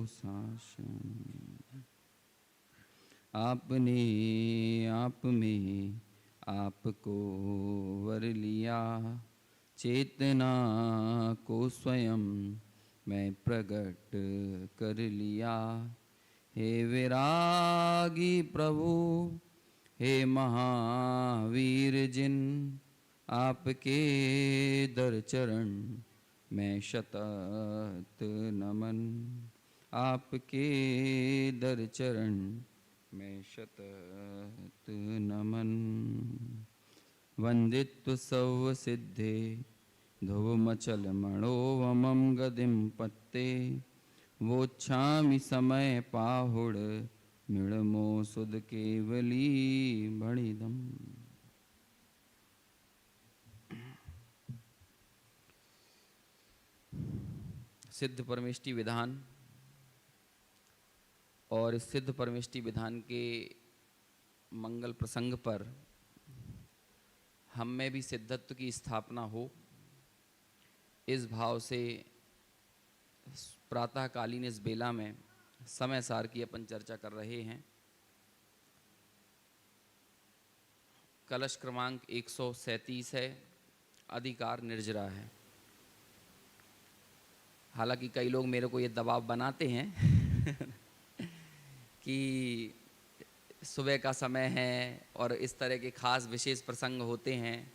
शासन। आपने आप में आपको वर लिया, चेतना को स्वयं मैं प्रकट कर लिया। हे विरागी प्रभु, हे महावीर जिन, आपके दर चरण मैं शतत नमन। आपके दर चरण मैं शतत नमन। वंदित्व सव सिद्धे ध्रुवमचल मणोवमं गदिं पत्ते। वोच्छामि समय पाहुड़ मृणमो सुध केवली भणिदम। सिद्ध परमेष्टि विधान और इस सिद्ध परमेष्टि विधान के मंगल प्रसंग पर हम में भी सिद्धत्व की स्थापना हो, इस भाव से प्रातःकालीन इस बेला में समय सार की अपन चर्चा कर रहे हैं। कलश क्रमांक 137 है, अधिकार निर्जरा है। हालांकि कई लोग मेरे को ये दबाव बनाते हैं कि सुबह का समय है और इस तरह के खास विशेष प्रसंग होते हैं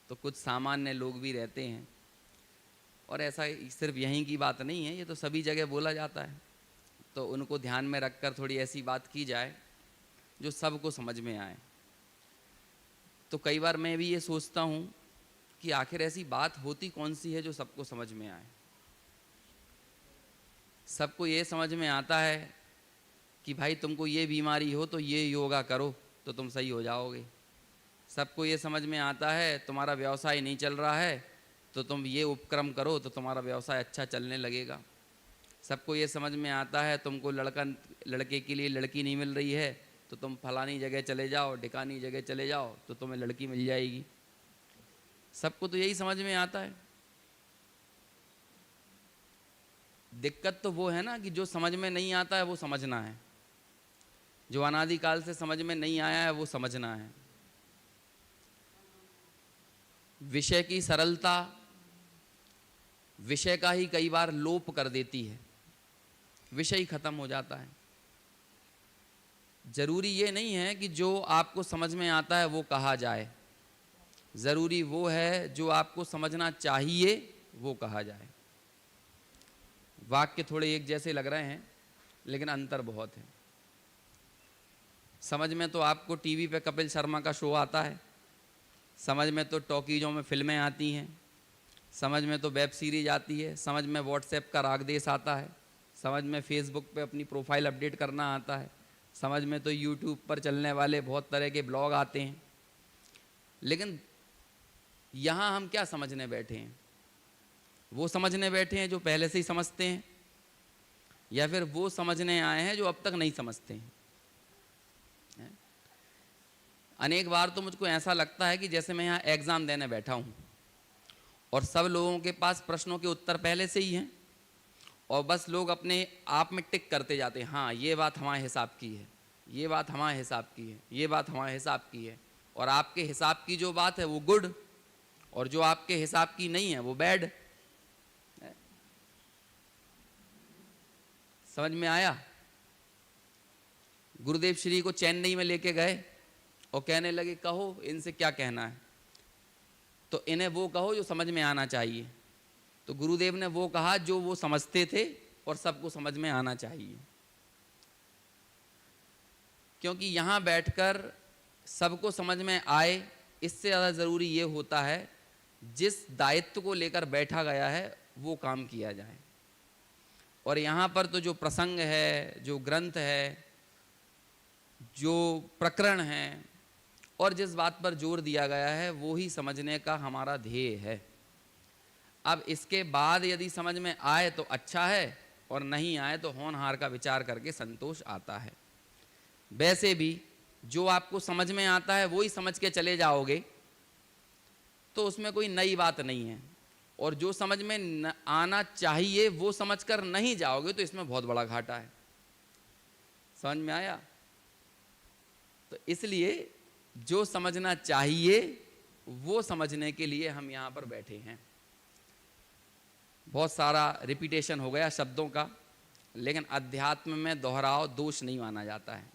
तो कुछ सामान्य लोग भी रहते हैं, और ऐसा सिर्फ यहीं की बात नहीं है, ये तो सभी जगह बोला जाता है। तो उनको ध्यान में रखकर थोड़ी ऐसी बात की जाए जो सबको समझ में आए। तो कई बार मैं भी ये सोचता हूँ कि आखिर ऐसी बात होती कौन सी है जो सबको समझ में आए। सबको ये समझ में आता है कि भाई तुमको ये बीमारी हो तो ये योगा करो तो तुम सही हो जाओगे। सबको ये समझ में आता है तुम्हारा व्यवसाय नहीं चल रहा है तो तुम ये उपक्रम करो तो तुम्हारा व्यवसाय अच्छा चलने लगेगा। सबको ये समझ में आता है तुमको लड़के के लिए लड़की नहीं मिल रही है तो तुम फलानी जगह चले जाओ, ढिकानी जगह चले जाओ तो तुम्हें लड़की मिल जाएगी। सबको तो यही समझ में आता है। दिक्कत तो वो है ना कि जो समझ में नहीं आता है वो समझना है, जो अनादिकाल से समझ में नहीं आया है वो समझना है। विषय की सरलता विषय का ही कई बार लोप कर देती है, विषय ही खत्म हो जाता है। जरूरी ये नहीं है कि जो आपको समझ में आता है वो कहा जाए, जरूरी वो है जो आपको समझना चाहिए वो कहा जाए। वाक्य थोड़े एक जैसे लग रहे हैं लेकिन अंतर बहुत है। समझ में तो आपको टीवी पे कपिल शर्मा का शो आता है, समझ में तो टॉकीजों में फिल्में आती हैं, समझ में तो वेब सीरीज आती है, समझ में व्हाट्सएप का राग देश आता है, समझ में फेसबुक पे अपनी प्रोफाइल अपडेट करना आता है, समझ में तो यूट्यूब पर चलने वाले बहुत तरह के ब्लॉग आते हैं। लेकिन यहाँ हम क्या समझने बैठे हैं? वो समझने बैठे हैं जो पहले से ही समझते हैं, या फिर वो समझने आए हैं जो अब तक नहीं समझते हैं? अनेक बार तो मुझको ऐसा लगता है कि जैसे मैं यहाँ एग्ज़ाम देने बैठा हूँ और सब लोगों के पास प्रश्नों के उत्तर पहले से ही हैं और बस लोग अपने आप में टिक करते जाते हैं, हाँ ये बात हमारे हिसाब की है, ये बात हमारे हिसाब की है, ये बात हमारे हिसाब की है। और आपके हिसाब की जो बात है वो गुड और जो आपके हिसाब की नहीं है वो बैड। समझ में आया? गुरुदेव श्री को चेन्नई में लेके गए और कहने लगे कहो इनसे क्या कहना है, तो इन्हें वो कहो जो समझ में आना चाहिए। तो गुरुदेव ने वो कहा जो वो समझते थे और सबको समझ में आना चाहिए। क्योंकि यहाँ बैठकर सबको समझ में आए इससे ज़्यादा ज़रूरी ये होता है जिस दायित्व को लेकर बैठा गया है वो काम किया जाए। और यहाँ पर तो जो प्रसंग है, जो ग्रंथ है, जो प्रकरण है और जिस बात पर जोर दिया गया है वो ही समझने का हमारा ध्येय है। अब इसके बाद यदि समझ में आए तो अच्छा है और नहीं आए तो होनहार का विचार करके संतोष आता है। वैसे भी जो आपको समझ में आता है वो ही समझ के चले जाओगे तो उसमें कोई नई बात नहीं है। और जो समझ में आना चाहिए वो समझकर नहीं जाओगे तो इसमें बहुत बड़ा घाटा है। समझ में आया? तो इसलिए जो समझना चाहिए वो समझने के लिए हम यहाँ पर बैठे हैं। बहुत सारा रिपीटेशन हो गया शब्दों का, लेकिन अध्यात्म में दोहराव दोष नहीं माना जाता है।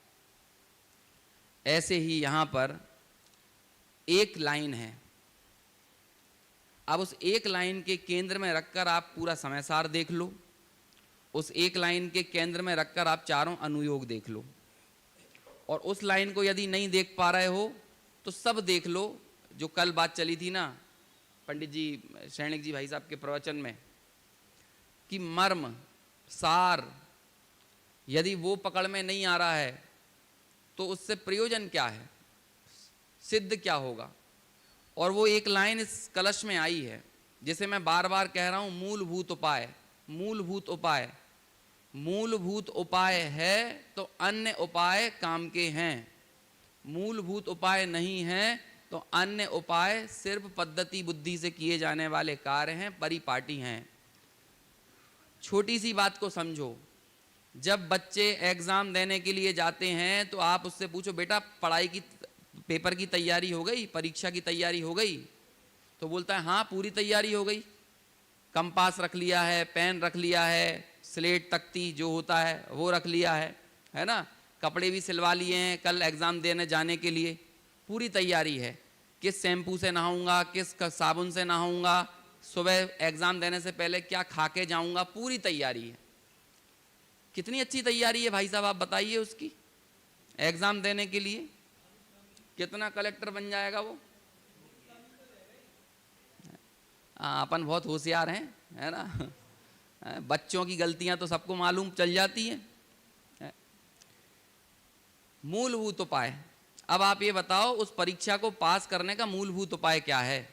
ऐसे ही यहाँ पर एक लाइन है, अब उस एक लाइन के केंद्र में रखकर आप पूरा समय सार देख लो, उस एक लाइन के केंद्र में रखकर आप चारों अनुयोग देख लो, और उस लाइन को यदि नहीं देख पा रहे हो तो सब देख लो जो कल बात चली थी ना पंडित जी सैनिक जी भाई साहब के प्रवचन में, कि मर्म सार यदि वो पकड़ में नहीं आ रहा है तो उससे प्रयोजन क्या है, सिद्ध क्या होगा। और वो एक लाइन इस कलश में आई है जिसे मैं बार बार कह रहा हूं, मूलभूत उपाय। मूलभूत उपाय, मूलभूत उपाय है तो अन्य उपाय काम के हैं, मूलभूत उपाय नहीं है तो अन्य उपाय सिर्फ पद्धति बुद्धि से किए जाने वाले कार्य हैं, परिपाटी हैं। छोटी सी बात को समझो, जब बच्चे एग्जाम देने के लिए जाते हैं तो आप उससे पूछो, बेटा पढ़ाई की पेपर की तैयारी हो गई, परीक्षा की तैयारी हो गई? तो बोलता है हाँ पूरी तैयारी हो गई, कंपास रख लिया है, पेन रख लिया है, स्लेट तख्ती जो होता है वो रख लिया है ना, कपड़े भी सिलवा लिए हैं कल एग्जाम देने जाने के लिए, पूरी तैयारी है। किस शैम्पू से नहाऊंगा, किस साबुन से नहाऊंगा, सुबह एग्जाम देने से पहले क्या खा के जाऊंगा, पूरी तैयारी है। कितनी अच्छी तैयारी है भाई साहब, आप बताइए उसकी। एग्जाम देने के लिए कितना कलेक्टर बन जाएगा वो। अपन बहुत होशियार हैं, है ना। बच्चों की गलतियां तो सबको मालूम चल जाती हैं। मूलभूत उपाय, अब आप ये बताओ उस परीक्षा को पास करने का मूलभूत उपाय क्या है।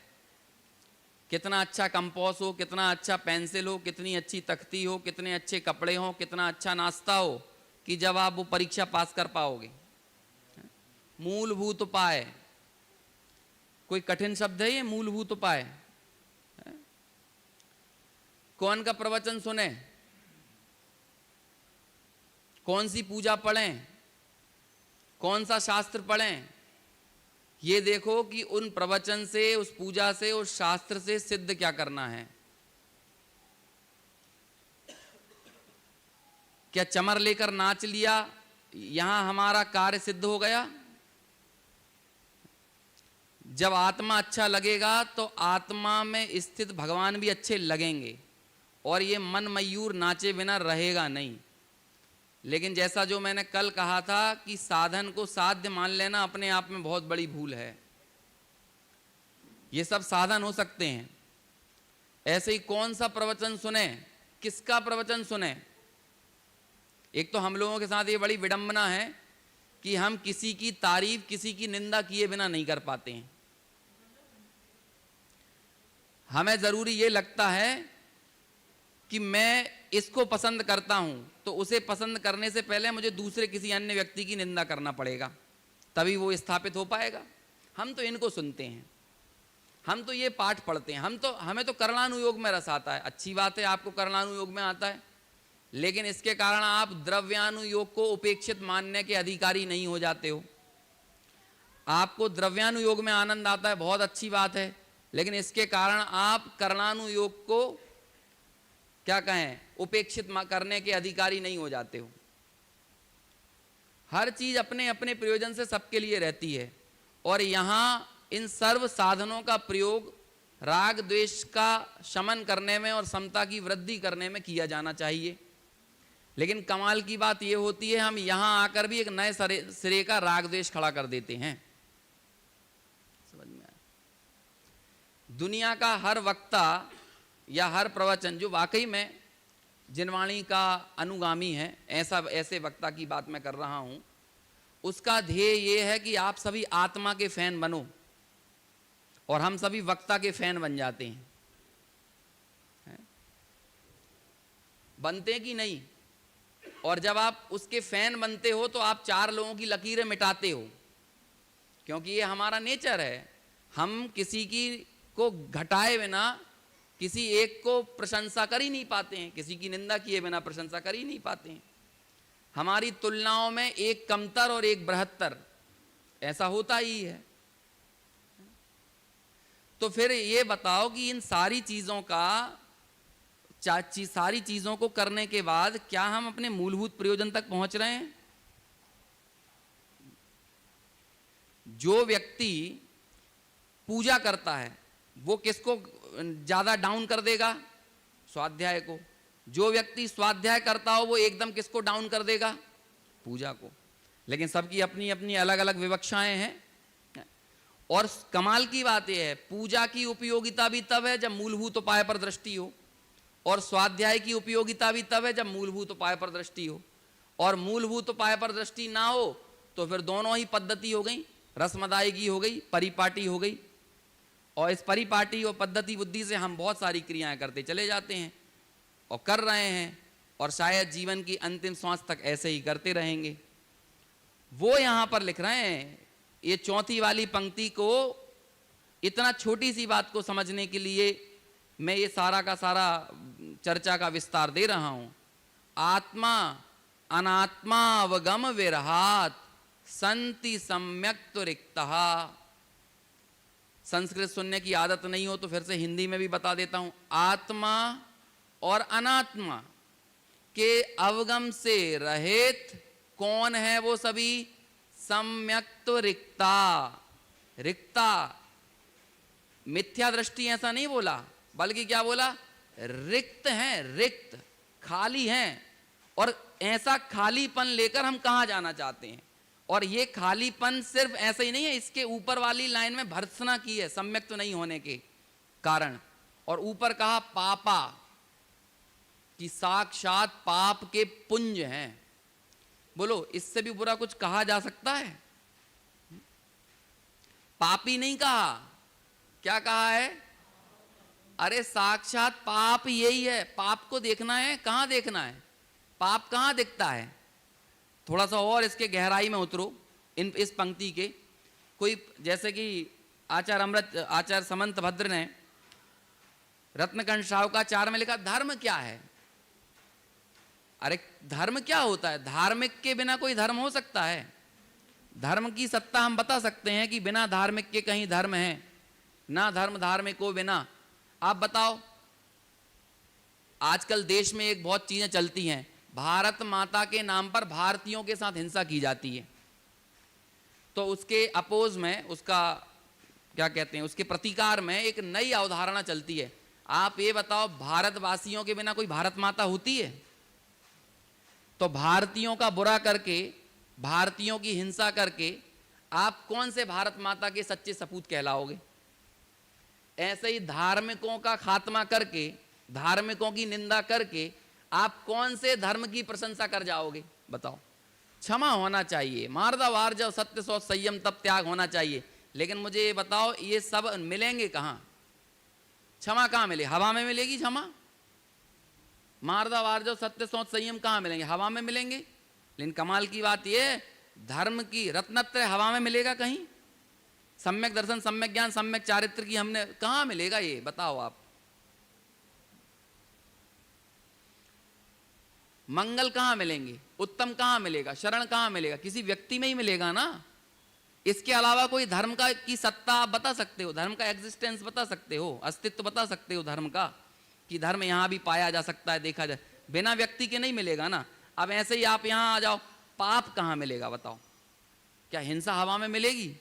कितना अच्छा कंपास हो, कितना अच्छा पेंसिल हो, कितनी अच्छी तख्ती हो, कितने अच्छे कपड़े हो, कितना अच्छा नाश्ता हो कि जब आप वो परीक्षा पास कर पाओगे। मूलभूत उपाय, कोई कठिन शब्द है ये मूलभूत उपाय? कौन का प्रवचन सुने, कौन सी पूजा पढ़ें, कौन सा शास्त्र पढ़ें, ये देखो कि उन प्रवचन से, उस पूजा से, उस शास्त्र से सिद्ध क्या करना है। क्या चमर लेकर नाच लिया यहां हमारा कार्य सिद्ध हो गया? जब आत्मा अच्छा लगेगा तो आत्मा में स्थित भगवान भी अच्छे लगेंगे, और ये मन मयूर नाचे बिना रहेगा नहीं। लेकिन जैसा जो मैंने कल कहा था कि साधन को साध्य मान लेना अपने आप में बहुत बड़ी भूल है। ये सब साधन हो सकते हैं। ऐसे ही कौन सा प्रवचन सुने, किसका प्रवचन सुने। एक तो हम लोगों के साथ ये बड़ी विडंबना है कि हम किसी की तारीफ, किसी की निंदा किए बिना नहीं कर पाते हैं। हमें जरूरी ये लगता है कि मैं इसको पसंद करता हूं तो उसे पसंद करने से पहले मुझे दूसरे किसी अन्य व्यक्ति की निंदा करना पड़ेगा, तभी वो स्थापित हो पाएगा। हम तो इनको सुनते हैं, हम तो ये पाठ पढ़ते हैं, हमें तो करणानुयोग में रस आता है। अच्छी बात है आपको करणानुयोग में आता है, लेकिन इसके कारण आप द्रव्यानुयोग को उपेक्षित मानने के अधिकारी नहीं हो जाते हो। आपको द्रव्यानुयोग में आनंद आता है, बहुत अच्छी बात है, लेकिन इसके कारण आप करणानुयोग को क्या कहें, उपेक्षित करने के अधिकारी नहीं हो जाते हो। हर चीज अपने अपने प्रयोजन से सबके लिए रहती है, और यहां इन सर्व साधनों का प्रयोग राग द्वेष का शमन करने में और समता की वृद्धि करने में किया जाना चाहिए। लेकिन कमाल की बात यह होती है, हम यहां आकर भी एक नए सिरे का राग द्वेष खड़ा कर देते हैं। समझ में आया? दुनिया का हर वक्ता या हर प्रवचन जो वाकई में जिनवाणी का अनुगामी है, ऐसे वक्ता की बात मैं कर रहा हूं, उसका ध्येय ये है कि आप सभी आत्मा के फैन बनो, और हम सभी वक्ता के फैन बन जाते हैं। बनते कि नहीं? और जब आप उसके फैन बनते हो तो आप चार लोगों की लकीरें मिटाते हो, क्योंकि ये हमारा नेचर है। हम किसी की को घटाए बिना किसी एक को प्रशंसा कर ही नहीं पाते हैं, किसी की निंदा किए बिना प्रशंसा कर ही नहीं पाते हैं। हमारी तुलनाओं में एक कमतर और एक बृहत्तर, ऐसा होता ही है। तो फिर ये बताओ कि इन सारी चीजों का सारी चीजों को करने के बाद क्या हम अपने मूलभूत प्रयोजन तक पहुंच रहे हैं? जो व्यक्ति पूजा करता है वो किसको ज्यादा डाउन कर देगा? स्वाध्याय को। जो व्यक्ति स्वाध्याय करता हो वो एकदम किसको डाउन कर देगा? पूजा को। लेकिन सबकी अपनी अपनी अलग अलग विवक्षाएं हैं। और कमाल की बात यह है, पूजा की उपयोगिता भी तब है जब मूलभूत उपाय पर दृष्टि हो, और स्वाध्याय की उपयोगिता भी तब है जब मूलभूत उपाय पर दृष्टि हो। और मूलभूत उपाय पर दृष्टि ना हो तो फिर दोनों ही पद्धति हो गई, रसमदायगी हो गई, परिपाटी हो गई। और इस परिपाटी और पद्धति बुद्धि से हम बहुत सारी क्रियाएं करते चले जाते हैं और कर रहे हैं, और शायद जीवन की अंतिम श्वास तक ऐसे ही करते रहेंगे। वो यहां पर लिख रहे हैं, ये चौथी वाली पंक्ति को, इतना छोटी सी बात को समझने के लिए मैं ये सारा का सारा चर्चा का विस्तार दे रहा हूं। आत्मा अनात्मा अवगम विरहात संति सम्यक रिक्तः। संस्कृत सुनने की आदत नहीं हो तो फिर से हिंदी में भी बता देता हूं। आत्मा और अनात्मा के अवगम से रहित कौन है वो सभी? सम्यक्त रिक्ता। रिक्ता, मिथ्या दृष्टि ऐसा नहीं बोला, बल्कि क्या बोला? रिक्त हैं, रिक्त, खाली हैं। और ऐसा खालीपन लेकर हम कहां जाना चाहते हैं? और ये खालीपन सिर्फ ऐसा ही नहीं है, इसके ऊपर वाली लाइन में भर्त्सना की है सम्यक्त नहीं होने के कारण। और ऊपर कहा पापा, कि साक्षात पाप के पुंज हैं। बोलो, इससे भी बुरा कुछ कहा जा सकता है? पापी नहीं कहा, क्या कहा है? अरे साक्षात पाप यही है। पाप को देखना है, कहां देखना है? पाप कहां दिखता है? थोड़ा सा और इसके गहराई में उतरो इस पंक्ति के। कोई जैसे कि आचार्य समंत भद्र ने रत्नकंठ शाहुकाचार्य में लिखा, धर्म क्या है? अरे धर्म क्या होता है? धार्मिक के बिना कोई धर्म हो सकता है? धर्म की सत्ता हम बता सकते हैं कि बिना धार्मिक के कहीं धर्म है? ना धर्म धार्मिको बिना। आप बताओ, आजकल देश में एक बहुत चीजें चलती हैं, भारत माता के नाम पर भारतीयों के साथ हिंसा की जाती है। तो उसके अपोज में, उसका क्या कहते हैं, उसके प्रतिकार में एक नई अवधारणा चलती है। आप ये बताओ, भारतवासियों के बिना कोई भारत माता होती है? तो भारतीयों का बुरा करके, भारतीयों की हिंसा करके आप कौन से भारत माता के सच्चे सपूत कहलाओगे? ऐसे ही धार्मिकों का खात्मा करके, धार्मिकों की निंदा करके आप कौन से धर्म की प्रशंसा कर जाओगे? बताओ। क्षमा होना चाहिए, मार्दा वार्जव सत्य सौच संयम तप त्याग होना चाहिए। लेकिन मुझे ये बताओ, ये सब मिलेंगे कहां? क्षमा कहां मिले? हवा में मिलेगी क्षमा? मार्दा वार्जव सत्य सोच संयम कहां मिलेंगे? हवा में मिलेंगे। लेकिन कमाल की बात यह, धर्म की रत्नत्रय हवा में मिलेगा कहीं? सम्यक दर्शन, सम्यक ज्ञान, सम्यक चारित्र की हमने कहां मिलेगा? ये बताओ आप। मंगल कहां मिलेंगे? उत्तम कहां मिलेगा? शरण कहां मिलेगा? किसी व्यक्ति में ही मिलेगा ना। इसके अलावा कोई धर्म का की सत्ता आप बता सकते हो? धर्म का एग्जिस्टेंस बता सकते हो? अस्तित्व बता सकते हो धर्म का, कि धर्म यहां भी पाया जा सकता है, देखा जाए? बिना व्यक्ति के नहीं मिलेगा ना। अब ऐसे ही आप यहां आ जाओ, पाप कहां मिलेगा? बताओ। क्या हिंसा हवा में मिलेगी?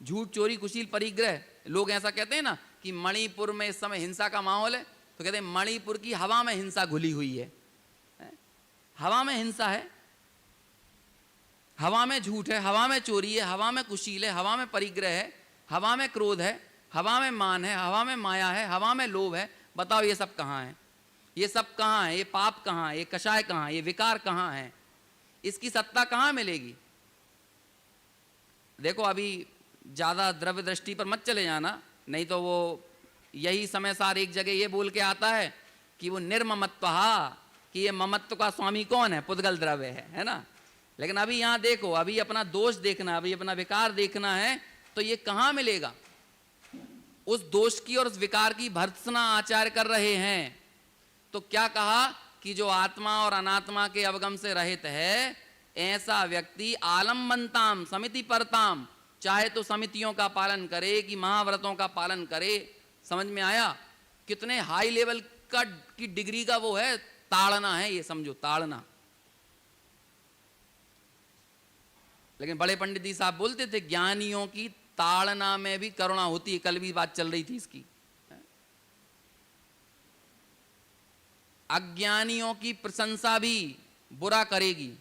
झूठ, चोरी, कुशील, परिग्रह, लोग ऐसा कहते हैं ना कि मणिपुर में इस समय हिंसा का माहौल है, तो कहते हैं मणिपुर की हवा में हिंसा घुली हुई है। हवा में हिंसा है, हवा में झूठ है, हवा में चोरी है, हवा में कुशील है, हवा में परिग्रह है, हवा में क्रोध है, हवा में मान है, हवा में माया है, हवा में लोभ है। बताओ ये सब कहाँ है? ये सब कहाँ है? ये पाप कहाँ है? ये कषाय कहाँ है? ये विकार कहाँ है? इसकी सत्ता कहाँ मिलेगी? देखो, अभी ज्यादा द्रव्य दृष्टि पर मत चले जाना, नहीं तो वो यही समय सार एक जगह ये बोल के आता है कि वो निर्ममत्वहा, कि ये ममत्व का स्वामी कौन है? पुद्गल द्रव्य है ना। लेकिन अभी यहां देखो, अभी अपना दोष देखना, अभी अपना विकार देखना है, तो ये कहां मिलेगा? उस दोष की और उस विकार की भर्त्सना आचार्य कर रहे हैं। तो क्या कहा कि जो आत्मा और अनात्मा के अवगम से रहित है, ऐसा व्यक्ति आलम्बनताम समिति परताम, चाहे तो समितियों का पालन करे कि महाव्रतों का पालन करे। समझ में आया? कितने हाई लेवल का की डिग्री का वो है, ताड़ना है ये, समझो ताड़ना। लेकिन बड़े पंडित जी साहब बोलते थे ज्ञानियों की ताड़ना में भी करुणा होती है। कल भी बात चल रही थी इसकी। अज्ञानियों की प्रशंसा भी बुरा करेगी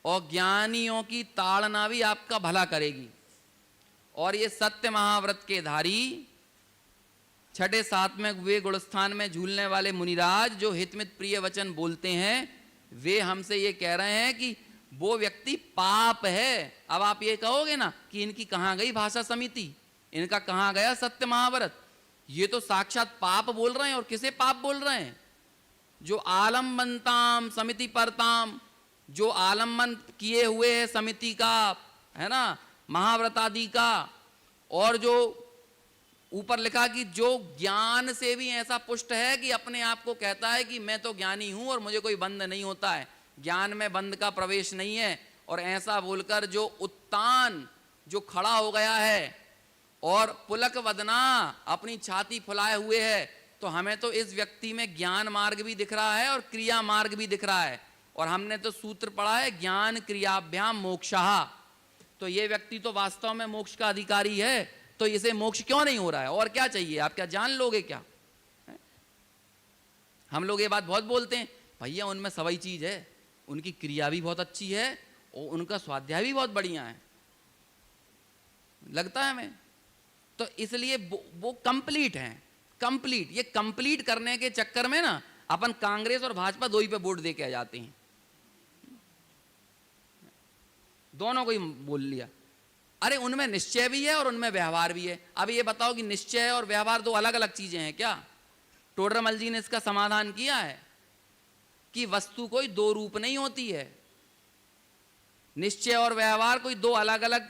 और ज्ञानियों की ताड़ना भी आपका भला करेगी। और ये सत्य महाव्रत के धारी छठे सातवें वे गुणस्थान में झूलने वाले मुनिराज जो हितमित प्रिय वचन बोलते हैं, वे हमसे ये कह रहे हैं कि वो व्यक्ति पाप है। अब आप ये कहोगे ना कि इनकी कहां गई भाषा समिति, इनका कहां गया सत्य महाव्रत? ये तो साक्षात पाप बोल रहे हैं। और किसे पाप बोल रहे हैं? जो आलम्बनताम समिति परताम, जो आलम्बन किए हुए है समिति का, है ना, महाव्रत आदि का। और जो ऊपर लिखा कि जो ज्ञान से भी ऐसा पुष्ट है कि अपने आप को कहता है कि मैं तो ज्ञानी हूं और मुझे कोई बंध नहीं होता है, ज्ञान में बंध का प्रवेश नहीं है। और ऐसा बोलकर जो उत्तान, जो खड़ा हो गया है और पुलक वदना, अपनी छाती फुलाए हुए है, तो हमें तो इस व्यक्ति में ज्ञान मार्ग भी दिख रहा है और क्रिया मार्ग भी दिख रहा है। और हमने तो सूत्र पढ़ा है ज्ञान क्रियाभ्याम मोक्षः। तो ये व्यक्ति तो वास्तव में मोक्ष का अधिकारी है, तो इसे मोक्ष क्यों नहीं हो रहा है? और क्या चाहिए? आप क्या जान लोगे क्या? हम लोग ये बात बहुत बोलते हैं, भैया उनमें सभी चीज है, उनकी क्रिया भी बहुत अच्छी है और उनका स्वाध्याय भी बहुत बढ़िया है, लगता है हमें। तो इसलिए वो कंप्लीट है, कंप्लीट। ये कंप्लीट करने के चक्कर में ना अपन कांग्रेस और भाजपा दो ही पे वोट दे के आ जाते हैं, दोनों को ही बोल लिया। अरे उनमें निश्चय भी है और उनमें व्यवहार भी है। अब ये बताओ कि निश्चय और व्यवहार दो अलग अलग चीजें हैं क्या? टोडरमल जी ने इसका समाधान किया है कि वस्तु कोई दो रूप नहीं होती है। निश्चय और व्यवहार कोई दो अलग अलग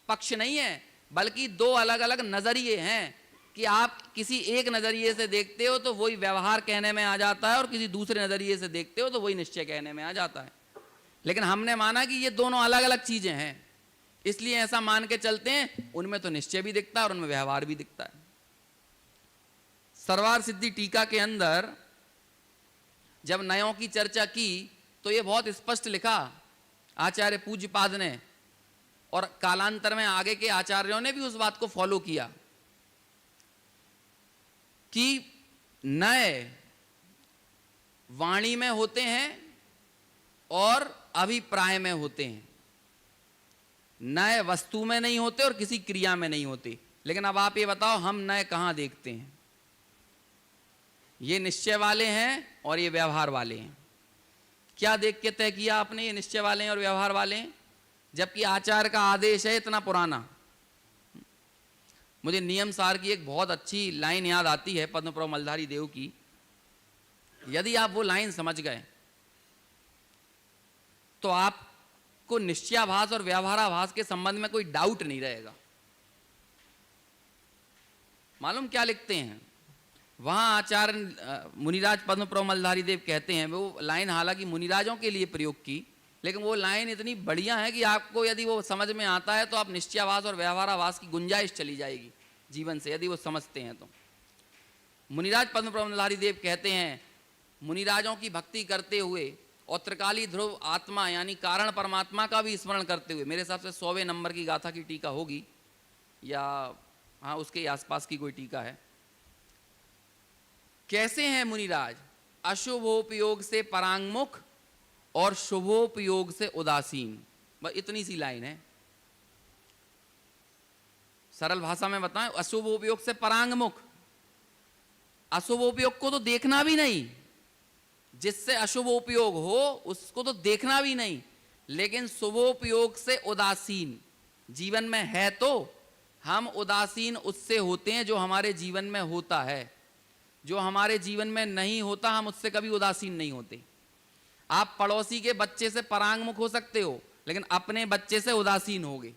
पक्ष नहीं है, बल्कि दो अलग अलग नजरिए हैं कि आप किसी एक नजरिए से देखते हो तो वही व्यवहार कहने में आ जाता है और किसी दूसरे नजरिए से देखते हो तो वही निश्चय कहने में आ जाता है। लेकिन हमने माना कि ये दोनों अलग अलग चीजें हैं, इसलिए ऐसा मान के चलते हैं उनमें तो निश्चय भी दिखता है और उनमें व्यवहार भी दिखता है। सर्वार सिद्धि टीका के अंदर जब नयों की चर्चा की तो ये बहुत स्पष्ट लिखा आचार्य पूज्यपाद ने, और कालांतर में आगे के आचार्यों ने भी उस बात को फॉलो किया कि नए वाणी में होते हैं और अभिप्राय में होते हैं, नए वस्तु में नहीं होते और किसी क्रिया में नहीं होते। लेकिन अब आप ये बताओ हम नए कहां देखते हैं? ये निश्चय वाले हैं और ये व्यवहार वाले हैं। क्या देख के तय किया आपने ये निश्चय वाले हैं और व्यवहार वाले हैं? जबकि आचार्य का आदेश है इतना पुराना। मुझे नियम सार की एक बहुत अच्छी लाइन याद आती है पद्मप्रभु मलधारी देव की। यदि आप वो लाइन समझ गए तो आपको निश्चयाभास और व्यवहाराभास के संबंध में कोई डाउट नहीं रहेगा। मालूम क्या लिखते हैं वहां आचार्य मुनिराज पद्मप्रभु मलधारी देव कहते हैं, वो लाइन हालांकि मुनिराजों के लिए प्रयोग की, लेकिन वो लाइन इतनी बढ़िया है कि आपको यदि वो समझ में आता है तो आप निश्चयाभास और व्यवहाराभास की गुंजाइश चली जाएगी जीवन से, यदि वो समझते हैं तो। मुनिराज पद्मप्रभु मलधारी देव कहते हैं मुनिराजों की भक्ति करते हुए और त्रिकाली ध्रुव आत्मा यानी कारण परमात्मा का भी स्मरण करते हुए, मेरे हिसाब से 100वें नंबर की गाथा की टीका होगी या हाँ उसके आसपास की कोई टीका है। कैसे हैं मुनिराज? अशुभोपयोग से परांगमुख और शुभोपयोग से उदासीन। बस इतनी सी लाइन है, सरल भाषा में बताएं। अशुभोपयोग से परांगमुख, अशुभोपयोग को तो देखना भी नहीं, जिससे अशुभोपयोग हो उसको तो देखना भी नहीं, लेकिन शुभोपयोग से उदासीन। जीवन में है तो हम उदासीन उससे होते हैं जो हमारे जीवन में होता है, जो हमारे जीवन में नहीं होता हम उससे कभी उदासीन नहीं होते। आप पड़ोसी के बच्चे से परांगमुख हो सकते हो लेकिन अपने बच्चे से उदासीन होगे।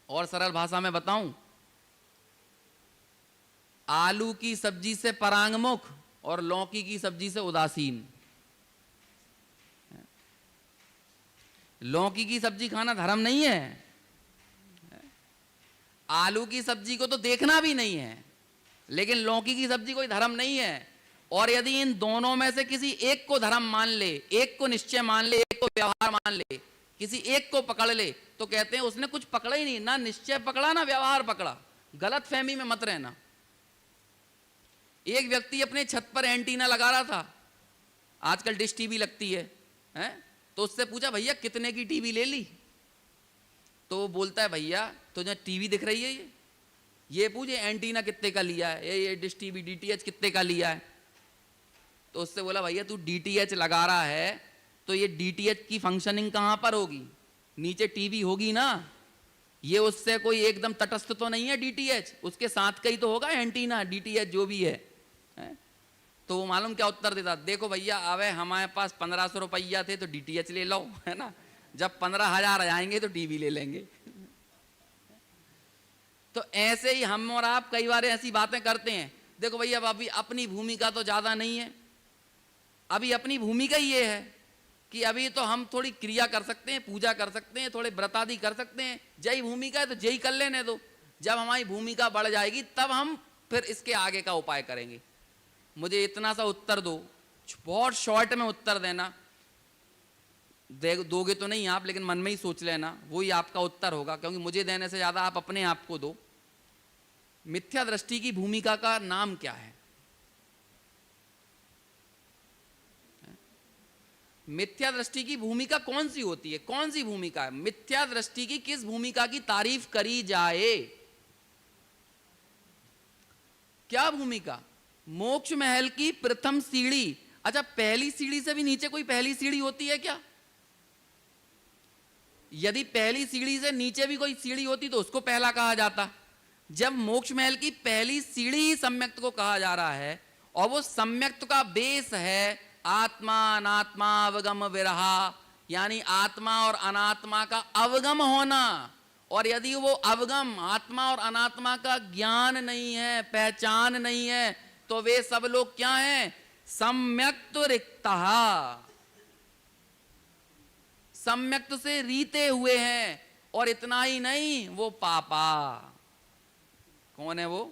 और सरल भाषा में बताऊं आलू की सब्जी से परांगमुख और लौकी की सब्जी से उदासीन। लौकी की सब्जी खाना धर्म नहीं है, आलू की सब्जी को तो देखना भी नहीं है, लेकिन लौकी की सब्जी कोई धर्म नहीं है। और यदि इन दोनों में से किसी एक को धर्म मान ले, एक को निश्चय मान ले, एक को व्यवहार मान ले, किसी एक को पकड़ ले, तो कहते हैं उसने कुछ पकड़ा ही नहीं, ना निश्चय पकड़ा ना व्यवहार पकड़ा। गलत फहमी में मत रहना। एक व्यक्ति अपने छत पर एंटीना लगा रहा था, आजकल डिश टीवी लगती है, तो उससे पूछा भैया कितने की टीवी ले ली? तो वो बोलता है भैया तुझे टीवी दिख रही है, ये पूछे एंटीना कितने का लिया है, ये डिश टीवी डीटीएच कितने का लिया है? तो उससे बोला भैया तू डीटीएच लगा रहा है तो ये डीटीएच की फंक्शनिंग कहां पर होगी? नीचे टीवी होगी ना, ये उससे कोई एकदम तटस्थ तो नहीं है डीटीएच, उसके साथ का ही तो होगा एंटीना डीटीएच जो भी है। तो वो मालूम क्या उत्तर देता, देखो भैया अबे हमारे पास 1500 रुपया थे तो डीटीएच ले लो, है ना, जब 15,000 आएंगे तो टीवी ले लेंगे। तो ऐसे ही हम और आप कई बार ऐसी बातें करते हैं। देखो भैया अभी अपनी भूमिका तो ज्यादा नहीं है, अभी अपनी भूमिका ही ये है कि अभी तो हम थोड़ी क्रिया कर सकते हैं, पूजा कर सकते हैं, थोड़े व्रत आदि कर सकते हैं, जय भूमिका है तो जय कर लेने दो। जब हमारी भूमिका बढ़ जाएगी तब हम फिर इसके आगे का उपाय करेंगे। मुझे इतना सा उत्तर दो, बहुत शॉर्ट में उत्तर देना, दोगे तो नहीं आप, लेकिन मन में ही सोच लेना, वही आपका उत्तर होगा, क्योंकि मुझे देने से ज्यादा आप अपने आप को दो। मिथ्या दृष्टि की भूमिका का नाम क्या है? मिथ्या दृष्टि की भूमिका कौन सी होती है? कौन सी भूमिका है? मिथ्या दृष्टि की किस भूमिका की तारीफ करी जाए? क्या भूमिका? मोक्ष महल की प्रथम सीढ़ी। अच्छा, पहली सीढ़ी से भी नीचे कोई पहली सीढ़ी होती है क्या? यदि पहली सीढ़ी से नीचे भी कोई सीढ़ी होती तो उसको पहला कहा जाता। जब मोक्ष महल की पहली सीढ़ी ही सम्यक्त को कहा जा रहा है और वो सम्यक्त का बेस है आत्मा अनात्मा अवगम विरहा, यानी आत्मा और अनात्मा का अवगम होना, और यदि वो अवगम आत्मा और अनात्मा का ज्ञान नहीं है, पहचान नहीं है, तो वे सब लोग क्या हैं? सम्यक्त रिक्तः, सम्यक्त से रीते हुए हैं। और इतना ही नहीं, वो पापा। कौन है वो?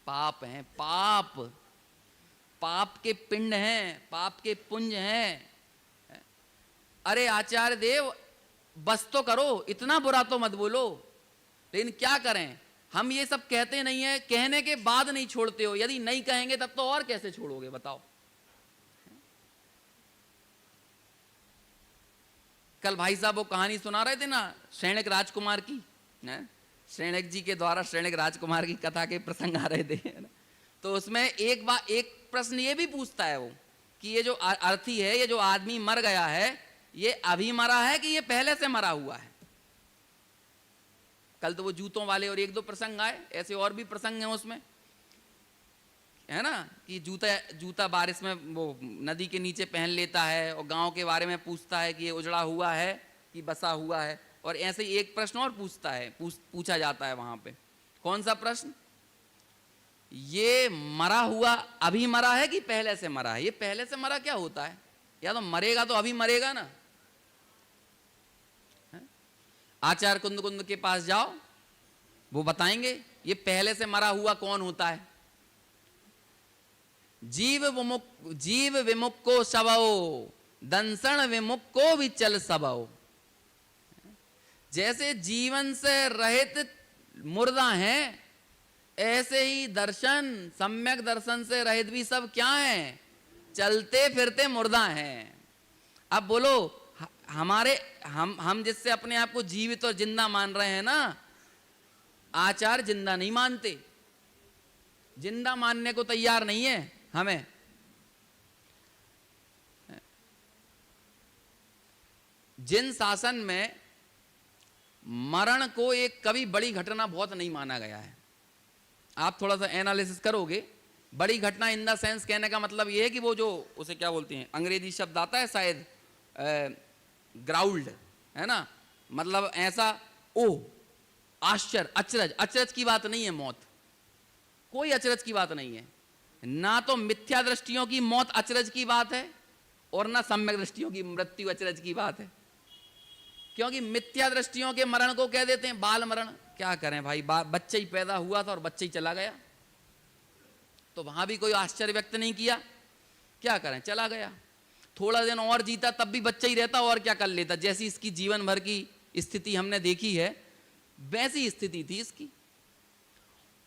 पाप हैं, पाप, पाप के पिंड हैं, पाप के पुंज हैं। अरे आचार्य देव बस तो करो, इतना बुरा तो मत बोलो। लेकिन क्या करें, हम ये सब कहते नहीं है, कहने के बाद नहीं छोड़ते हो। यदि नहीं कहेंगे तब तो और कैसे छोड़ोगे बताओ? कल भाई साहब वो कहानी सुना रहे थे ना श्रेणिक राजकुमार की, श्रेणिक जी के द्वारा श्रेणिक राजकुमार की कथा के प्रसंग आ रहे थे। तो उसमें एक प्रश्न ये भी पूछता है वो कि ये जो अर्थी है, ये जो आदमी मर गया है, ये अभी मरा है कि ये पहले से मरा हुआ है? कल तो वो जूतों वाले और एक दो प्रसंग आए, ऐसे और भी प्रसंग हैं उसमें, है ना, कि जूता बारिश में वो नदी के नीचे पहन लेता है और गांव के बारे में पूछता है कि ये उजड़ा हुआ है कि बसा हुआ है। और ऐसे ही एक प्रश्न और पूछा जाता है वहां पे। कौन सा प्रश्न? ये मरा हुआ अभी मरा है कि पहले से मरा है? ये पहले से मरा क्या होता है? या तो मरेगा तो अभी मरेगा ना। आचार्य कुंद कुंद के पास जाओ, वो बताएंगे ये पहले से मरा हुआ कौन होता है। जीव विमुक्को सबओ, दंसण विमुक्को विचल सबओ। जैसे जीवन से रहित मुर्दा हैं, ऐसे ही दर्शन, सम्यक दर्शन से रहित भी सब क्या हैं? चलते फिरते मुर्दा हैं। अब बोलो, हम जिससे अपने आप को जीवित और जिंदा मान रहे हैं ना, आचार्य जिंदा नहीं मानते, जिंदा मानने को तैयार नहीं है हमें। जिन शासन में मरण को एक कभी बड़ी घटना बहुत नहीं माना गया है, आप थोड़ा सा एनालिसिस करोगे, बड़ी घटना इन द सेंस कहने का मतलब यह है कि वो जो उसे क्या बोलते हैं, अंग्रेजी शब्द आता है शायद ग्राउल्ड, है ना, मतलब ऐसा ओह आश्चर्य, अचरज, अचरज की बात नहीं है मौत। कोई अचरज की बात नहीं है। ना तो मिथ्या दृष्टियों की मौत अचरज की बात है और ना सम्यक दृष्टियों की मृत्यु अचरज की बात है। क्योंकि मिथ्या दृष्टियों के मरण को कह देते हैं बाल मरण। क्या करें भाई, बच्चा ही पैदा हुआ था और बच्चा ही चला गया, तो वहां भी कोई आश्चर्य व्यक्त नहीं किया। क्या करें, चला गया। थोड़ा दिन और जीता तब भी बच्चा ही रहता, और क्या कर लेता। जैसी इसकी जीवन भर की स्थिति हमने देखी है वैसी स्थिति थी इसकी।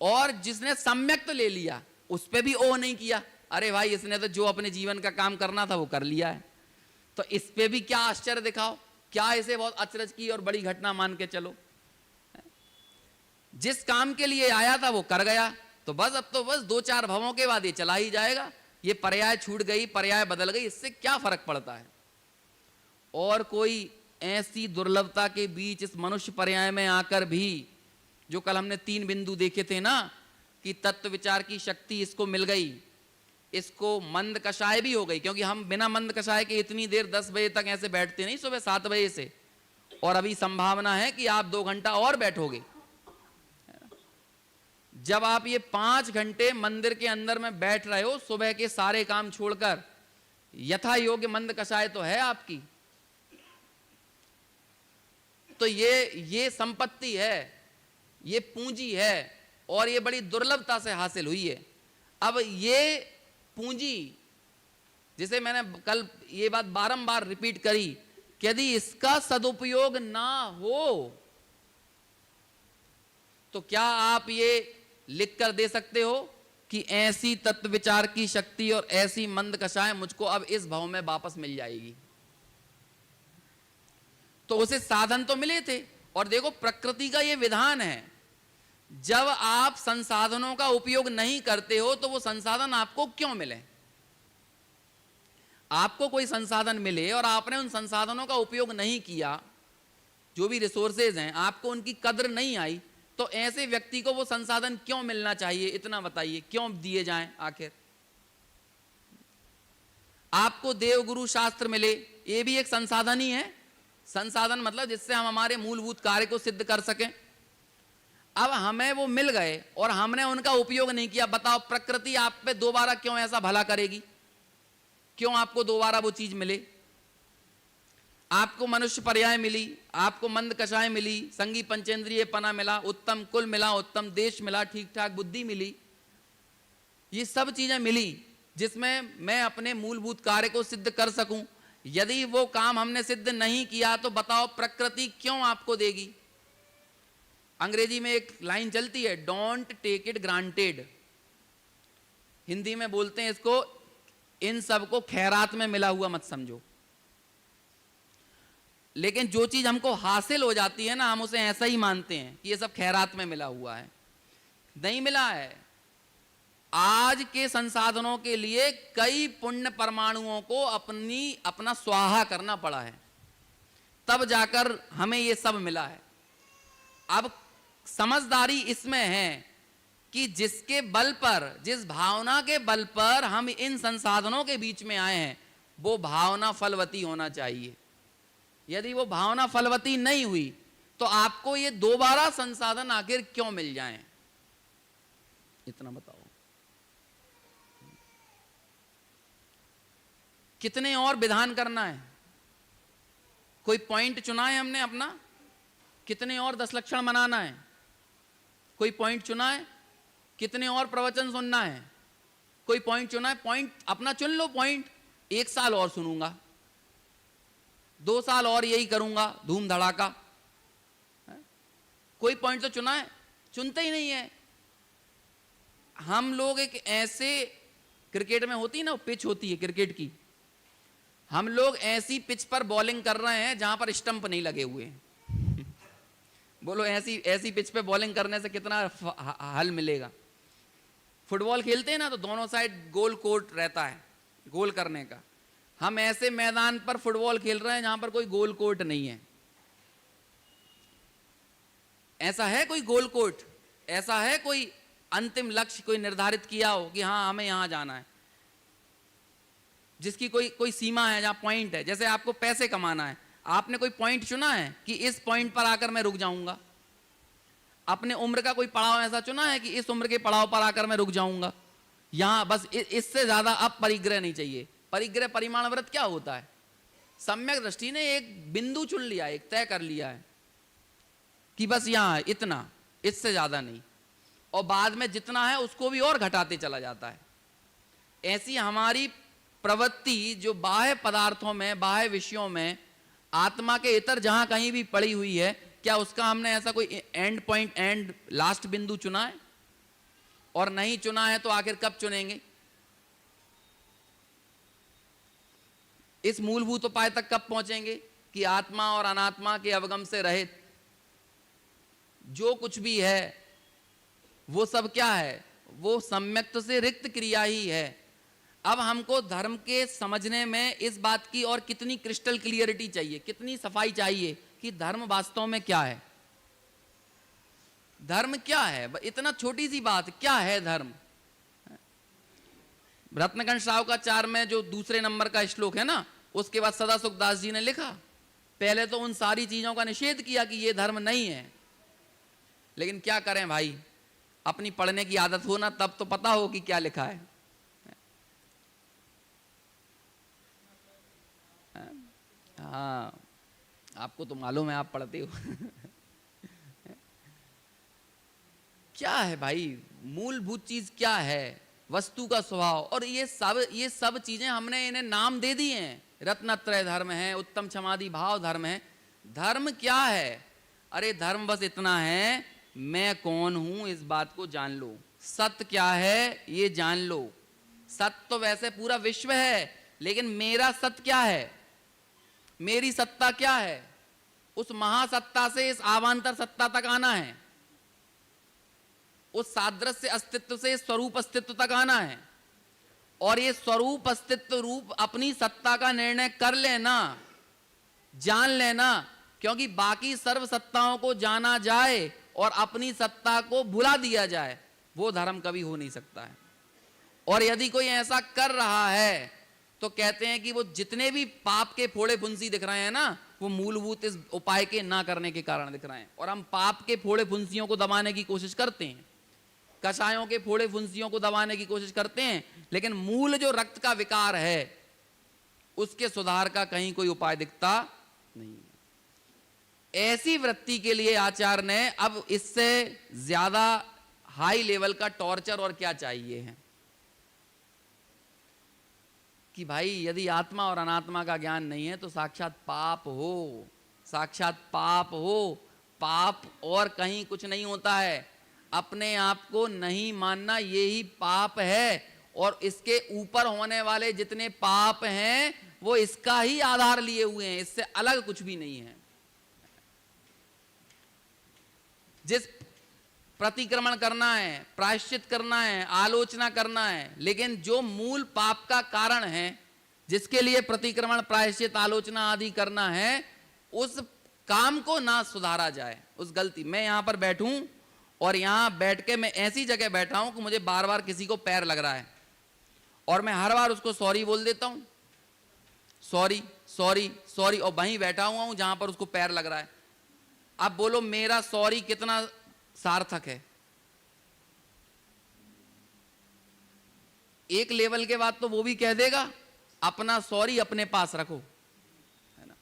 और जिसने सम्यक तो ले लिया उस पे भी ओ नहीं किया, अरे भाई इसने तो जो अपने जीवन का काम करना था वो कर लिया है, तो इस पे भी क्या आश्चर्य दिखाओ, क्या इसे बहुत अचरज की और बड़ी घटना मान के चलो। जिस काम के लिए आया था वो कर गया, तो बस अब तो बस 2-4 भवों के बाद ये चला ही जाएगा। ये पर्याय छूट गई, पर्याय बदल गई, इससे क्या फर्क पड़ता है। और कोई ऐसी दुर्लभता के बीच इस मनुष्य पर्याय में आकर भी, जो कल हमने 3 बिंदु देखे थे ना, कि तत्व विचार की शक्ति इसको मिल गई, इसको मंद कषाय भी हो गई। क्योंकि हम बिना मंद कषाय के इतनी देर 10 बजे तक ऐसे बैठते नहीं, सुबह 7 बजे से, और अभी संभावना है कि आप 2 घंटा और बैठोगे। जब आप ये 5 घंटे मंदिर के अंदर में बैठ रहे हो, सुबह के सारे काम छोड़कर, यथा योग्य मंद कषाय तो है आपकी। तो ये संपत्ति है, ये पूंजी है, और ये बड़ी दुर्लभता से हासिल हुई है। अब ये पूंजी, जिसे मैंने कल ये बात बारंबार रिपीट करी, कि यदि इसका सदुपयोग ना हो तो क्या आप ये लिख कर दे सकते हो कि ऐसी तत्व विचार की शक्ति और ऐसी मंद कषाय मुझको अब इस भाव में वापस मिल जाएगी। तो उसे साधन तो मिले थे। और देखो, प्रकृति का ये विधान है, जब आप संसाधनों का उपयोग नहीं करते हो तो वो संसाधन आपको क्यों मिले। आपको कोई संसाधन मिले और आपने उन संसाधनों का उपयोग नहीं किया, जो भी रिसोर्सेज हैं, आपको उनकी कद्र नहीं आई, तो ऐसे व्यक्ति को वो संसाधन क्यों मिलना चाहिए, इतना बताइए, क्यों दिए जाएं आखिर। आपको देवगुरु शास्त्र मिले, ये भी एक संसाधन ही है। संसाधन मतलब जिससे हम हमारे मूलभूत कार्य को सिद्ध कर सकें। अब हमें वो मिल गए और हमने उनका उपयोग नहीं किया, बताओ प्रकृति आप पे दोबारा क्यों ऐसा भला करेगी, क्यों आपको दोबारा वो चीज मिले। आपको मनुष्य पर्याय मिली, आपको मंद कषाय मिली, संगी पंचेंद्रिय पना मिला, उत्तम कुल मिला, उत्तम देश मिला, ठीक ठाक बुद्धि मिली, ये सब चीजें मिली जिसमें मैं अपने मूलभूत कार्य को सिद्ध कर सकूं। यदि वो काम हमने सिद्ध नहीं किया तो बताओ प्रकृति क्यों आपको देगी। अंग्रेजी में एक लाइन चलती है, don't take it granted. Hindi में बोलते हैं इसको, इन सबको खैरात में मिला हुआ मत समझो। लेकिन जो चीज हमको हासिल हो जाती है ना, हम उसे ऐसा ही मानते हैं कि ये सब खैरात में मिला हुआ है। नहीं मिला है। आज के संसाधनों के लिए कई पुण्य परमाणुओं को अपना स्वाहा करना पड़ा है, तब जाकर हमें ये सब मिला है। अब समझदारी इसमें है कि जिसके बल पर, जिस भावना के बल पर हम इन संसाधनों के बीच में आए हैं, वो भावना फलवती होना चाहिए। यदि वो भावना फलवती नहीं हुई तो आपको ये दोबारा संसाधन आखिर क्यों मिल जाएं, इतना बताओ। कितने और विधान करना है, कोई पॉइंट चुना है हमने अपना, कितने और 10 लक्षण मनाना है, कोई पॉइंट चुना है, कितने और प्रवचन सुनना है, कोई पॉइंट चुना है। पॉइंट अपना चुन लो, पॉइंट 1 साल और सुनूंगा, 2 साल और यही करूंगा धूम धड़ाका। कोई पॉइंट तो चुना है, चुनते ही नहीं है। हम लोग एक ऐसे, क्रिकेट में होती है ना, पिच होती है क्रिकेट की, हम लोग ऐसी पिच पर बॉलिंग कर रहे हैं जहां पर स्टंप नहीं लगे हुए हैं। बोलो ऐसी पिच पे बॉलिंग करने से कितना हल मिलेगा। फुटबॉल खेलते हैं ना तो दोनों साइड गोल कोर्ट रहता है गोल करने का। हम ऐसे मैदान पर फुटबॉल खेल रहे हैं जहां पर कोई गोल कोर्ट नहीं है। ऐसा है कोई गोल कोर्ट, ऐसा है कोई अंतिम लक्ष्य कोई निर्धारित किया हो कि हाँ हमें यहां जाना है, जिसकी कोई सीमा है, जहां पॉइंट है। जैसे आपको पैसे कमाना है, आपने कोई पॉइंट चुना है कि इस पॉइंट पर आकर मैं रुक जाऊंगा। अपने उम्र का कोई पड़ाव ऐसा चुना है कि इस उम्र के पड़ाव पर आकर मैं रुक जाऊंगा, यहां बस इससे ज्यादा अब परिग्रह नहीं चाहिए। परिग्रह परिमाण व्रत क्या होता है? सम्यक दृष्टि ने एक बिंदु चुन लिया, एक तय कर लिया है कि बस यहां इतना, इससे ज्यादा नहीं, और बाद में जितना है उसको भी और घटाते चला जाता है। ऐसी हमारी प्रवृत्ति जो बाह्य पदार्थों में, बाह्य विषयों में, आत्मा के इतर जहां कहीं भी पड़ी हुई है, क्या उसका हमने ऐसा कोई एंड पॉइंट, एंड लास्ट बिंदु चुना है? और नहीं चुना है तो आखिर कब चुनेंगे? इस मूलभूत उपाय तक कब पहुंचेंगे कि आत्मा और अनात्मा के अवगम से रहित जो कुछ भी है वो सब क्या है? वो सम्यक्त से रिक्त क्रिया ही है। अब हमको धर्म के समझने में इस बात की और कितनी क्रिस्टल क्लियरिटी चाहिए, कितनी सफाई चाहिए कि धर्म वास्तव में क्या है। धर्म क्या है? इतना छोटी सी बात, क्या है धर्म? रत्नकंठ साहुकाचार्य में जो दूसरे नंबर का श्लोक है ना, उसके बाद सदा सुखदास जी ने लिखा, पहले तो उन सारी चीजों का निषेध किया कि ये धर्म नहीं है, लेकिन क्या करें भाई, अपनी पढ़ने की आदत हो ना, तब तो पता हो कि क्या लिखा है। हाँ, आपको तो मालूम है, आप पढ़ते हो। क्या है भाई, मूलभूत चीज क्या है, वस्तु का स्वभाव, और ये सब चीजें हमने इन्हें नाम दे दिए हैं। रत्नत्रय धर्म है, उत्तम क्षमादि भाव धर्म है। धर्म क्या है? अरे धर्म बस इतना है, मैं कौन हूं इस बात को जान लो। सत्य क्या है ये जान लो। सत्य तो वैसे पूरा विश्व है, लेकिन मेरा सत्य क्या है, मेरी सत्ता क्या है? उस महासत्ता से इस आवांतर सत्ता तक आना है, उस सादृश्य अस्तित्व से स्वरूप अस्तित्व तक आना है, और ये स्वरूप अस्तित्व रूप अपनी सत्ता का निर्णय कर लेना, जान लेना। क्योंकि बाकी सर्व सत्ताओं को जाना जाए और अपनी सत्ता को भुला दिया जाए, वो धर्म कभी हो नहीं सकता है। और यदि कोई ऐसा कर रहा है तो कहते हैं कि वो जितने भी पाप के फोड़े फुंसी दिख रहे हैं ना, वो मूलभूत इस उपाय के ना करने के कारण दिख रहे हैं। और हम पाप के फोड़े फुंसियों को दबाने की कोशिश करते हैं, कषायों के फोड़े फुंसियों को दबाने की कोशिश करते हैं, लेकिन मूल जो रक्त का विकार है उसके सुधार का कहीं कोई उपाय दिखता नहीं। ऐसी वृत्ति के लिए आचार्य ने अब इससे ज्यादा हाई लेवल का टॉर्चर और क्या चाहिए है कि भाई यदि आत्मा और अनात्मा का ज्ञान नहीं है तो साक्षात पाप हो, साक्षात पाप हो। पाप और कहीं कुछ नहीं होता है, अपने आप को नहीं मानना यही पाप है। और इसके ऊपर होने वाले जितने पाप हैं वो इसका ही आधार लिए हुए हैं, इससे अलग कुछ भी नहीं है। जिस प्रतिक्रमण करना है, प्रायश्चित करना है, आलोचना करना है, लेकिन जो मूल पाप का कारण है जिसके लिए प्रतिक्रमण, प्रायश्चित, आलोचना आदि करना है, उस काम को ना सुधारा जाए, उस गलती। मैं यहां पर बैठूं और यहां बैठ के मैं ऐसी जगह बैठा हूं कि मुझे बार बार किसी को पैर लग रहा है और मैं हर बार उसको सॉरी बोल देता हूं, सॉरी सॉरी सॉरी, और वहीं बैठा हुआ हूं जहां पर उसको पैर लग रहा है। अब बोलो मेरा सॉरी कितना सार्थक है? एक लेवल के बाद तो वो भी कह देगा अपना सॉरी अपने पास रखो, है ना।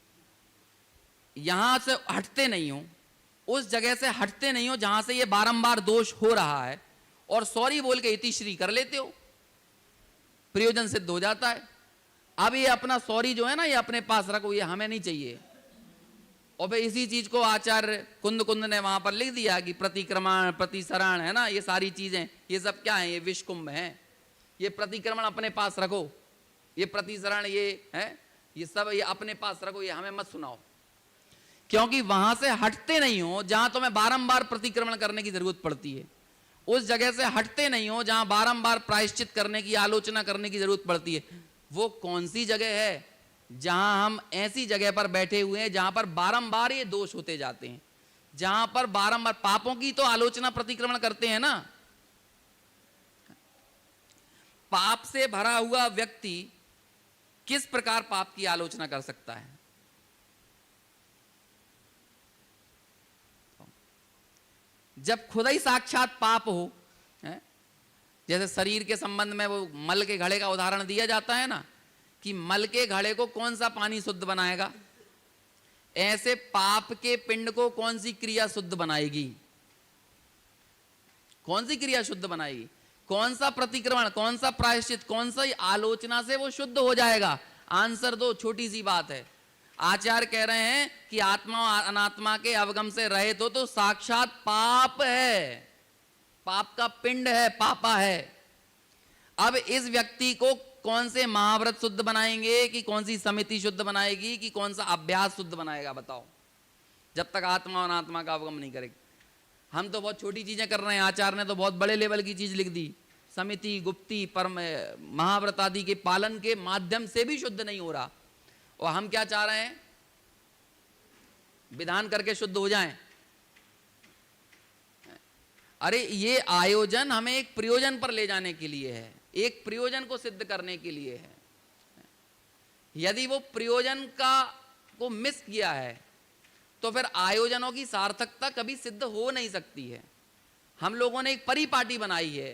यहां से हटते नहीं हो, उस जगह से हटते नहीं हो जहां से ये बारंबार दोष हो रहा है, और सॉरी बोल के इतिश्री कर लेते हो, प्रयोजन सिद्ध हो जाता है। अब ये अपना सॉरी जो है ना, ये अपने पास रखो, ये हमें नहीं चाहिए। और भाई इसी चीज को आचार्य कुंद कुंद ने वहां पर लिख दिया कि प्रतिक्रमण, प्रतिसरण, है ना, ये सारी चीजें, ये सब क्या है? ये विष कुंभ है। ये प्रतिक्रमण अपने पास रखो, ये प्रतिसरण, ये है, ये सब ये अपने पास रखो, ये हमें मत सुनाओ। क्योंकि वहां से हटते नहीं हो जहां तुम्हें बारंबार प्रतिक्रमण करने की जरूरत पड़ती है, उस जगह से हटते नहीं हो जहां बारंबार प्रायश्चित करने की, आलोचना करने की जरूरत पड़ती है। वो कौन सी जगह है? जहां हम ऐसी जगह पर बैठे हुए हैं जहां पर बारंबार ये दोष होते जाते हैं, जहां पर बारंबार पापों की तो आलोचना, प्रतिक्रमण करते हैं ना। पाप से भरा हुआ व्यक्ति किस प्रकार पाप की आलोचना कर सकता है? जब खुद ही साक्षात पाप हो, है? जैसे शरीर के संबंध में वो मल के घड़े का उदाहरण दिया जाता है ना, कि मल के घड़े को कौन सा पानी शुद्ध बनाएगा, ऐसे पाप के पिंड को कौन सी क्रिया शुद्ध बनाएगी? कौन सी क्रिया शुद्ध बनाएगी? कौन सा प्रतिक्रमण, कौन सा प्रायश्चित, कौन सा आलोचना से वो शुद्ध हो जाएगा? आंसर दो, छोटी सी बात है। आचार्य कह रहे हैं कि आत्मा और अनात्मा के अवगम से रहित तो साक्षात पाप है, पाप का पिंड है, पापा है। अब इस व्यक्ति को कौन से महाव्रत शुद्ध बनाएंगे, कि कौन सी समिति शुद्ध बनाएगी, कि कौन सा अभ्यास शुद्ध बनाएगा? बताओ, जब तक आत्मा और अनात्मा का अवगम नहीं करेगी। हम तो बहुत छोटी चीजें कर रहे हैं, आचार्य ने तो बहुत बड़े लेवल की चीज लिख दी। समिति, गुप्ती, परम, महाव्रत आदि के पालन के माध्यम से भी शुद्ध नहीं हो रहा, और हम क्या चाह रहे हैं? विधान करके शुद्ध हो जाएं। अरे ये आयोजन हमें एक प्रयोजन पर ले जाने के लिए है, एक प्रयोजन को सिद्ध करने के लिए है। यदि वो प्रयोजन को मिस किया है तो फिर आयोजनों की सार्थकता कभी सिद्ध हो नहीं सकती है। हम लोगों ने एक परिपाटी बनाई है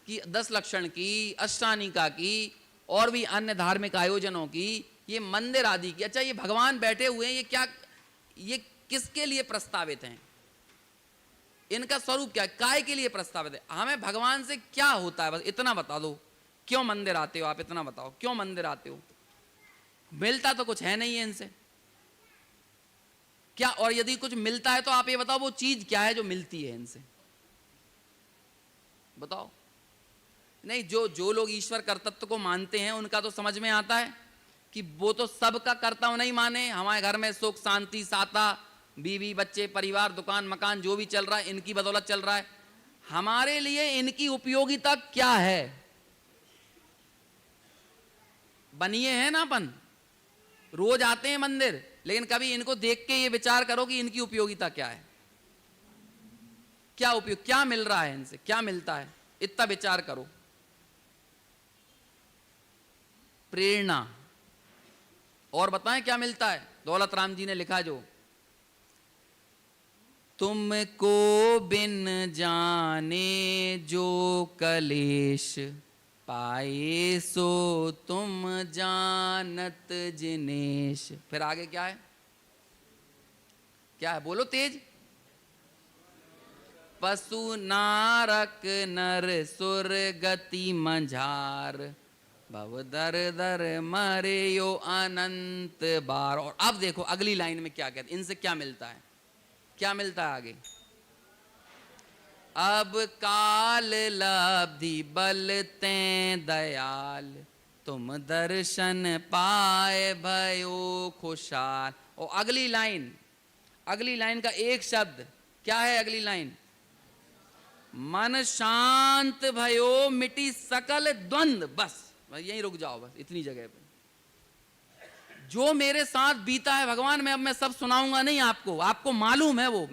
कि 10 लक्षण की, अष्टानिका की और भी अन्य धार्मिक आयोजनों की, ये मंदिर आदि की। अच्छा, ये भगवान बैठे हुए हैं, ये क्या, ये किसके लिए प्रस्तावित हैं? इनका स्वरूप क्या है? काय के लिए प्रस्तावित है? हमें भगवान से क्या होता है, बस इतना बता दो। क्यों मंदिर आते हो आप? इतना बताओ, क्यों मंदिर आते हो? मिलता तो कुछ है नहीं है इनसे क्या? और यदि कुछ मिलता है तो आप ये बताओ वो चीज क्या है जो मिलती है इनसे? बताओ। नहीं, जो लोग ईश्वर कर्तृत्व को मानते हैं उनका तो समझ में आता है कि वो तो सबका कर्तव्य नहीं माने। हमारे घर में सुख शांति साता, बीवी बच्चे परिवार दुकान मकान जो भी चल रहा है इनकी बदौलत चल रहा है। हमारे लिए इनकी उपयोगिता क्या है? बनिए हैं ना अपन, रोज आते हैं मंदिर, लेकिन कभी इनको देख के ये विचार करो कि इनकी उपयोगिता क्या है? क्या उपयोग, क्या मिल रहा है इनसे, क्या मिलता है? इतना विचार करो। प्रेरणा। और बताएं क्या मिलता है? दौलत राम जी ने लिखा जो, तुमको बिन जाने जो कलेश पाए सो तुम जानत जिनेश। फिर आगे क्या है? क्या है? बोलो तेज। पशु नारक नर सुर गति मंझार, भव दर दर मरे यो अनंत बार। और अब देखो अगली लाइन में क्या कहते, इनसे क्या मिलता है? क्या मिलता है आगे? अब काल लब्धि बल तें दयाल, तुम दर्शन पाए भयो खुशाल। और अगली लाइन का एक शब्द क्या है? अगली लाइन, मन शांत भयो मिटी सकल द्वंद्व। बस यहीं रुक जाओ, बस इतनी जगह पे। जो मेरे साथ बीता है भगवान, मैं सब सुनाऊंगा नहीं आपको, आपको मालूम है वो,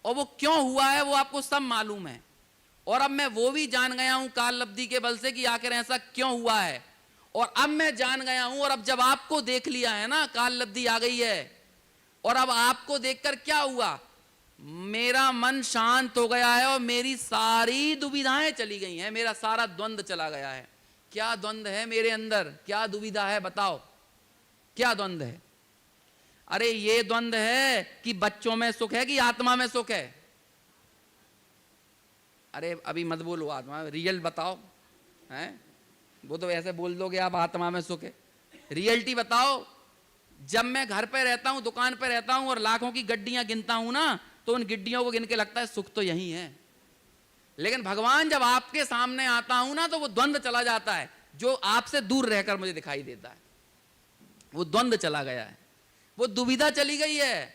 और वो क्यों हुआ है वो आपको सब मालूम है। और अब मैं वो भी जान गया हूं काल लब्धि के बल से कि आखिर ऐसा क्यों हुआ है। और अब मैं जान गया हूं, और अब जब आपको देख लिया है ना, काल लब्धि आ गई है, और अब आपको देखकर क्या हुआ? मेरा मन शांत हो गया है और मेरी सारी दुविधाएं चली गई हैं, मेरा सारा द्वंद्व चला गया है। क्या द्वंद्व है मेरे अंदर? क्या दुविधा है? बताओ क्या द्वंद्व है? अरे ये द्वंद्व है कि बच्चों में सुख है कि आत्मा में सुख है? अरे अभी मत बोलो आत्मा, रियल बताओ। हैं? वो तो ऐसे बोल दोगे आप आत्मा में सुख है, रियलिटी बताओ। जब मैं घर पे रहता हूं, दुकान पे रहता हूं और लाखों की गड्डियां गिनता हूं ना, तो उन गिड्डियों को गिन के लगता है सुख तो यही है। लेकिन भगवान जब आपके सामने आता हूं ना, तो वो द्वंद्व चला जाता है जो आपसे दूर रहकर मुझे दिखाई देता है। वो द्वंद्व चला गया है, वो दुविधा चली गई है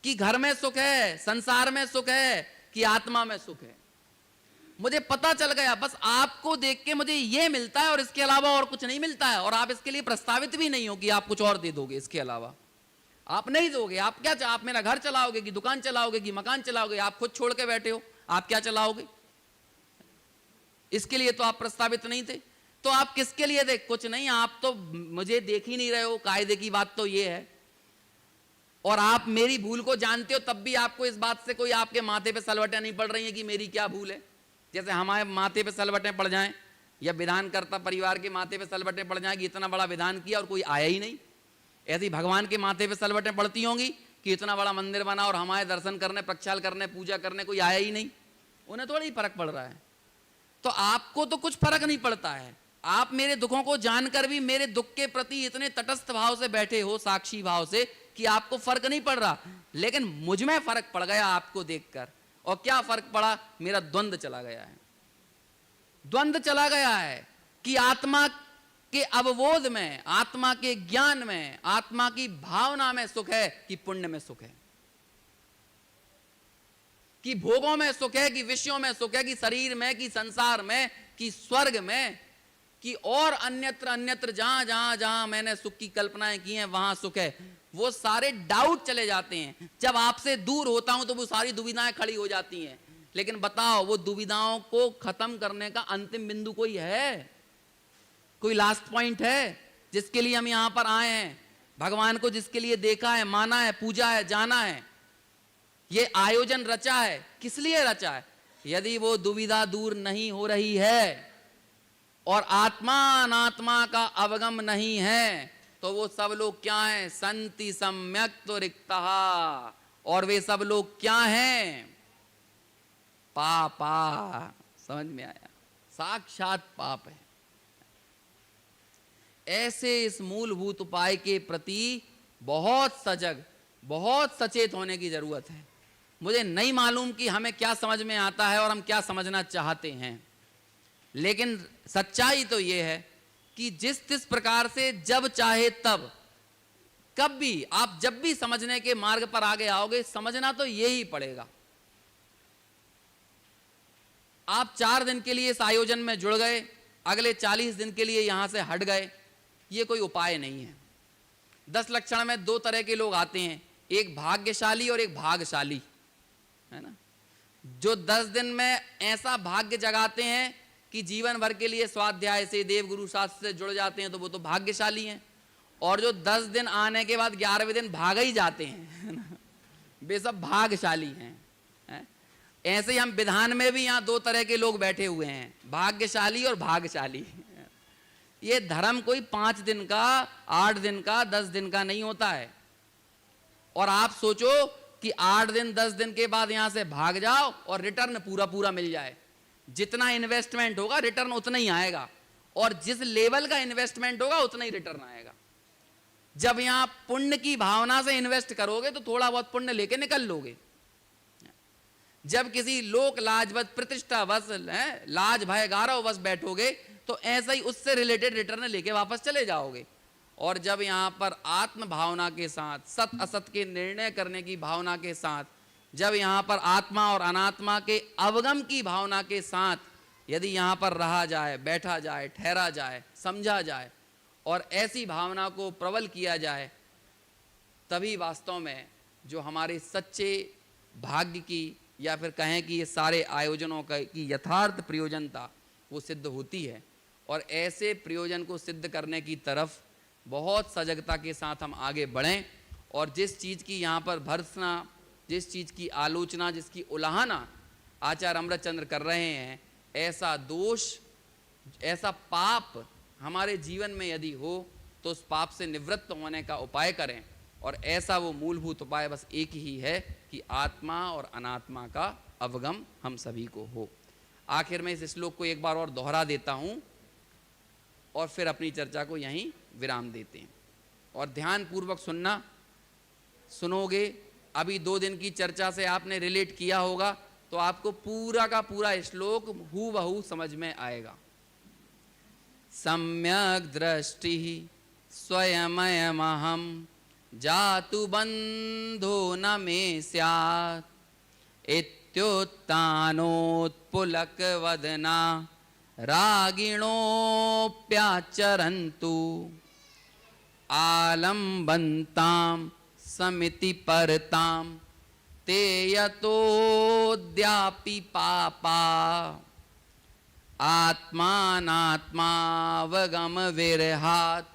कि घर में सुख है, संसार में सुख है कि आत्मा में सुख है। मुझे पता चल गया, बस आपको देख के मुझे ये मिलता है और इसके अलावा और कुछ नहीं मिलता है। और आप इसके लिए प्रस्तावित भी नहीं हो कि आप कुछ और दे दोगे, इसके अलावा आप नहीं दोगे। आप क्या, आप मेरा घर चलाओगे कि दुकान चलाओगे कि मकान चलाओगे? आप खुद छोड़ के बैठे हो, आप क्या चलाओगे? इसके लिए तो आप प्रस्तावित नहीं थे। तो आप किसके लिए थे? कुछ नहीं, आप तो मुझे देख ही नहीं रहे हो। कायदे की बात तो ये है। और आप मेरी भूल को जानते हो, तब भी आपको इस बात से कोई आपके माथे पे सलवटें नहीं पड़ रही हैं कि मेरी क्या भूल है। जैसे हमारे माथे पे सलवटें पड़ जाएं या विधानकर्ता परिवार के माथे पे सलवटें पड़ जाएं कि इतना बड़ा विधान किया और कोई आया ही नहीं, ऐसे ही भगवान के माथे पे सलवटें पड़ती होंगी कि इतना बड़ा मंदिर बना और हमारे दर्शन करने, प्रक्षाल करने, पूजा करने कोई आया ही नहीं। उन्हें थोड़ा ही फर्क पड़ रहा है। तो आपको तो कुछ फर्क नहीं पड़ता है। आप मेरे दुखों को जानकर भी मेरे दुख के प्रति इतने तटस्थ भाव से बैठे हो, साक्षी भाव से, कि आपको फर्क नहीं पड़ रहा। लेकिन मुझ में फर्क पड़ गया आपको देखकर। और क्या फर्क पड़ा? मेरा द्वंद्व चला गया है। द्वंद्व चला गया है कि आत्मा के अवबोध में, आत्मा के ज्ञान में, आत्मा की भावना में सुख है कि पुण्य में सुख है, कि भोगों में सुख है कि विषयों में सुख है, कि शरीर में, कि संसार में, कि स्वर्ग में, कि और अन्यत्र अन्यत्र जहां जहां जहां मैंने सुख की कल्पनाएं की हैं वहां सुख है। वो सारे डाउट चले जाते हैं। जब आपसे दूर होता हूं तो वो सारी दुविधाएं खड़ी हो जाती हैं। लेकिन बताओ, वो दुविधाओं को खत्म करने का अंतिम बिंदु कोई है? कोई लास्ट पॉइंट है जिसके लिए हम यहां पर आए हैं? भगवान को जिसके लिए देखा है, माना है, पूजा है, जाना है, ये आयोजन रचा है, किस लिए रचा है? यदि वो दुविधा दूर नहीं हो रही है और आत्मा अनात्मा का अवगम नहीं है, तो वो सब लोग क्या हैं? संति सम्यक तो रिक्तः। और वे सब लोग क्या हैं? पापा। समझ में आया? साक्षात पाप है। ऐसे इस मूलभूत उपाय के प्रति बहुत सजग, बहुत सचेत होने की जरूरत है। मुझे नहीं मालूम कि हमें क्या समझ में आता है और हम क्या समझना चाहते हैं, लेकिन सच्चाई तो यह है कि जिस प्रकार से जब चाहे तब, कब भी, आप जब भी समझने के मार्ग पर आगे आओगे, समझना तो यही पड़ेगा। आप 4 दिन के लिए इस आयोजन में जुड़ गए, अगले 40 दिन के लिए यहां से हट गए, ये कोई उपाय नहीं है। 10 लक्षण में 2 तरह के लोग आते हैं, एक भाग्यशाली और एक भागशाली, है ना। जो 10 दिन में ऐसा भाग्य जगाते हैं कि जीवन भर के लिए स्वाध्याय से, देव गुरु शास्त्र से जुड़ जाते हैं, तो वो तो भाग्यशाली हैं। और जो 10 दिन आने के बाद 11वें दिन भाग ही जाते हैं, वे सब भाग्यशाली हैं। ऐसे ही हम विधान में भी यहाँ 2 तरह के लोग बैठे हुए हैं, भाग्यशाली और भागशाली। ये धर्म कोई 5 दिन का, 8 दिन का, 10 दिन का नहीं होता है। और आप सोचो कि 8 दिन 10 दिन के बाद यहां से भाग जाओ और रिटर्न पूरा पूरा मिल जाए। जितना इन्वेस्टमेंट होगा रिटर्न उतना ही आएगा, और जिस लेवल का इन्वेस्टमेंट होगा उतना ही रिटर्न आएगा। जब यहां पुण्य की भावना से इन्वेस्ट करोगे तो थोड़ा बहुत पुण्य लेके निकल लोगे। जब किसी लोक लाजवत प्रतिष्ठा वश, लाज भय गारव वश बैठोगे, तो ऐसा ही उससे रिलेटेड रिटर्न लेके वापस चले जाओगे। और जब यहाँ पर आत्म भावना के साथ, सत असत के निर्णय करने की भावना के साथ, जब यहाँ पर आत्मा और अनात्मा के अवगम की भावना के साथ यदि यहाँ पर रहा जाए, बैठा जाए, ठहरा जाए, समझा जाए और ऐसी भावना को प्रबल किया जाए, तभी वास्तव में जो हमारे सच्चे भाग्य की, या फिर कहें कि ये सारे आयोजनों की यथार्थ प्रयोजनता वो सिद्ध होती है। और ऐसे प्रयोजन को सिद्ध करने की तरफ बहुत सजगता के साथ हम आगे बढ़ें। और जिस चीज़ की यहाँ पर भर्त्सना, जिस चीज़ की आलोचना, जिसकी उलाहना आचार्य अमृतचंद्र कर रहे हैं, ऐसा दोष, ऐसा पाप हमारे जीवन में यदि हो तो उस पाप से निवृत्त होने का उपाय करें। और ऐसा वो मूलभूत उपाय बस एक ही है कि आत्मा और अनात्मा का अवगम हम सभी को हो। आखिर में इस श्लोक को एक बार और दोहरा देता हूँ और फिर अपनी चर्चा को यहीं विराम देते हैं। और ध्यान पूर्वक सुनना, सुनोगे, अभी 2 दिन की चर्चा से आपने रिलेट किया होगा तो आपको पूरा का पूरा श्लोक हूबहू समझ में आएगा। सम्यक दृष्टि स्वयमयमहं जातु बंधो न मे स्यात् इत्युत्थानोत्पुलक वदना रागिणोऽप्याचरन्तु आलम्बन्तां समिति परतां ते यतोऽद्यापि पापा आत्मानात्मावगम विरहात्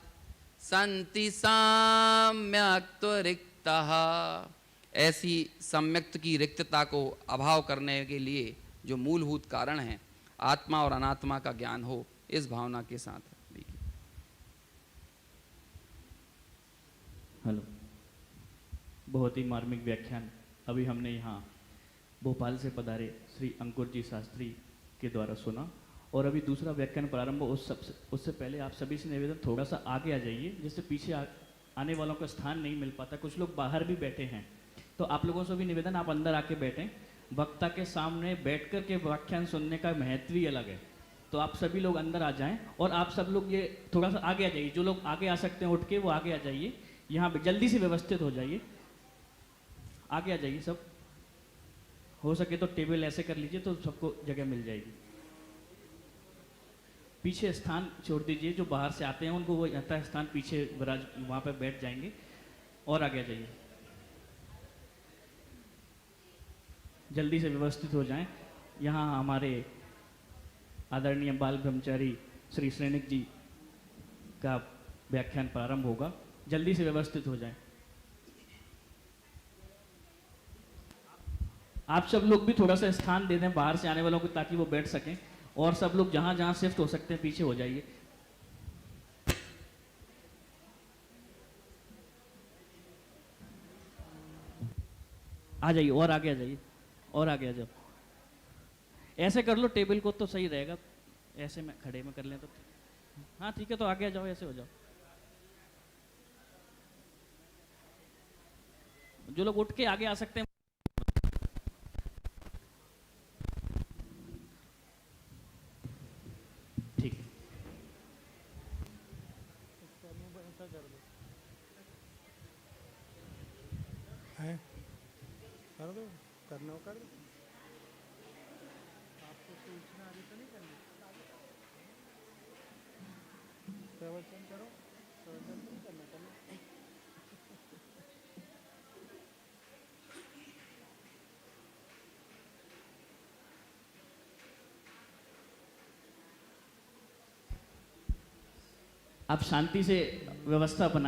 संति सम्यक्त रिक्तः। ऐसी सम्यक्त की रिक्तता को अभाव करने के लिए जो मूलभूत कारण है आत्मा और अनात्मा का ज्ञान हो, इस भावना के साथ। हेलो, बहुत ही मार्मिक व्याख्यान अभी हमने यहाँ भोपाल से पधारे श्री अंकुर जी शास्त्री के द्वारा सुना। और अभी दूसरा व्याख्यान प्रारंभ हो उससे पहले आप सभी से निवेदन, थोड़ा सा आगे आ जाइए, जिससे पीछे आने वालों को स्थान नहीं मिल पाता। कुछ लोग बाहर भी बैठे हैं, तो आप लोगों से भी निवेदन, आप अंदर आके बैठें। वक्ता के सामने बैठकर के व्याख्यान सुनने का महत्व ही अलग है। तो आप सभी लोग अंदर आ जाएं और आप सब लोग ये थोड़ा सा आगे आ जाइए। जो लोग आगे आ सकते हैं उठ के वो आगे आ जाइए, यहाँ पे जल्दी से व्यवस्थित हो जाइए, आगे आ जाइए सब। हो सके तो टेबल ऐसे कर लीजिए तो सबको जगह मिल जाएगी। पीछे स्थान छोड़ दीजिए, जो बाहर से आते हैं उनको वो आता है स्थान पीछे वहाँ पे बैठ जाएंगे। और आगे आ जाइए, जल्दी से व्यवस्थित हो जाएं। यहाँ हमारे आदरणीय बाल ब्रह्मचारी श्री श्रेणिक जी का व्याख्यान प्रारंभ होगा। जल्दी से व्यवस्थित हो जाएं। आप सब लोग भी थोड़ा सा स्थान दे दें बाहर से आने वालों को, ताकि वो बैठ सकें। और सब लोग जहां जहां शिफ्ट हो सकते हैं पीछे हो जाइए। आ जाइए और आगे आ जाइए, और आगे आ जाओ। ऐसे कर लो, टेबल को तो सही रहेगा। ऐसे में खड़े में कर लें तो हाँ ठीक है, तो आगे आ जाओ, ऐसे हो जाओ। जो लोग उठ के आगे आ सकते हैं ठीक है, कर दो, करना हो कर दो। आपको सूचना अभी तो नहीं करनी, प्रवचन करो, प्रवचन नहीं करना करना। आप शांति से व्यवस्था बनाएं।